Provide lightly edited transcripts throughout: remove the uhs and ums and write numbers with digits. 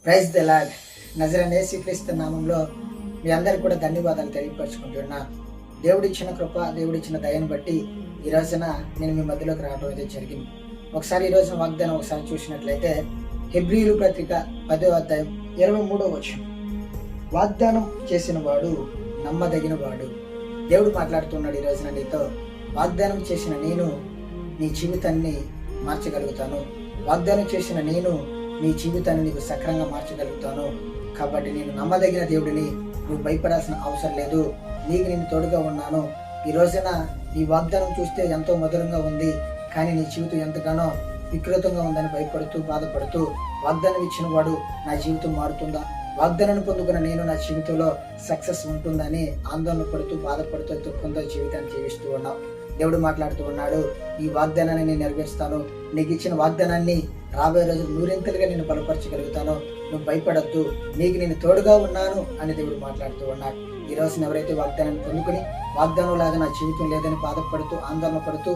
Praise the lord. నజరేయుడైన యేసుక్రీస్తు నామంలో మీ అందరికి కూడా ధన్యవాదాలు తెలియపరుచుకుంటున్నా. దేవుడిచ్చిన కృప, దేవుడిచ్చిన దయను బట్టి ఈ రోజున నేను మీ మధ్యలోకి రావడం అయితే జరిగింది. ఒకసారి ఈ రోజున వాగ్దానం ఒకసారి చూసినట్లయితే హెబ్రీయుల పత్రిక 10వ అధ్యాయం 23వ వచనం. వాగ్దానం చేసిన వాడు నమ్మదగిన వాడు. దేవుడు మాట్లాడుతున్నాడు ఈ రోజున నీతో. వాగ్దానం చేసిన నేను నీ జీవితాన్ని మార్చగలుగుతాను. వాగ్దానం చేసిన నేను నీ జీవితాన్ని నీకు సక్రంగా మార్చగలుగుతాను. కాబట్టి నేను నమ్మదగిన దేవుడిని, నువ్వు భయపడాల్సిన అవసరం లేదు. నీకు నేను తోడుగా ఉన్నాను. ఈ రోజున నీ వాగ్దానం చూస్తే ఎంతో మధురంగా ఉంది, కానీ నీ జీవితం ఎంతగానో వికృతంగా ఉందని భయపడుతూ బాధపడుతూ, వాగ్దానం ఇచ్చిన వాడు నా జీవితం మారుతుందా, వాగ్దానాన్ని పొందుకున్న నేను నా జీవితంలో సక్సెస్ ఉంటుందని ఆందోళన పడుతూ బాధపడుతూ దుఃఖంతో జీవితాన్ని జీవిస్తూ ఉన్నావు. దేవుడు మాట్లాడుతూ ఉన్నాడు, ఈ వాగ్దానాన్ని నేను నెరవేరుస్తాను. నీకు ఇచ్చిన వాగ్దానాన్ని రాబోయే రోజులు నూరింతలుగా నేను బలపరచగలుగుతాను. నువ్వు భయపడద్దు, నీకు నేను తోడుగా ఉన్నాను అని దేవుడు మాట్లాడుతూ ఉన్నాడు. ఈ రోజున ఎవరైతే వాగ్దానాన్ని పొందుకుని వాగ్దానం లాగా నా జీవితం లేదని బాధపడుతూ ఆందోళన పడుతూ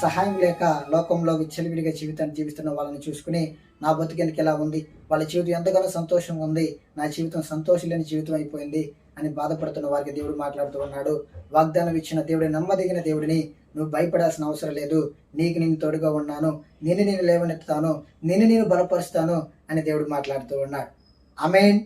సహాయం లేక లోకంలో విచ్చలవిడిగా జీవితాన్ని జీవిస్తున్న వాళ్ళని చూసుకుని నా బతుకెందుకు ఎలా ఉంది, వాళ్ళ జీవితం ఎంతగానో సంతోషంగా ఉంది, నా జీవితం సంతోషం లేని జీవితం అయిపోయింది అని బాధపడుతున్న వారికి దేవుడు మాట్లాడుతూ ఉన్నాడు. వాగ్దానం ఇచ్చిన దేవుడిని, నమ్మదగిన దేవుడిని, నువ్వు భయపడాల్సిన అవసరం లేదు. నీకు నేను తోడుగా ఉన్నాను, నేను లేవనెత్తుతాను, నేను బలపరుస్తాను అని దేవుడు మాట్లాడుతూ ఉన్నాడు. ఆమేన్.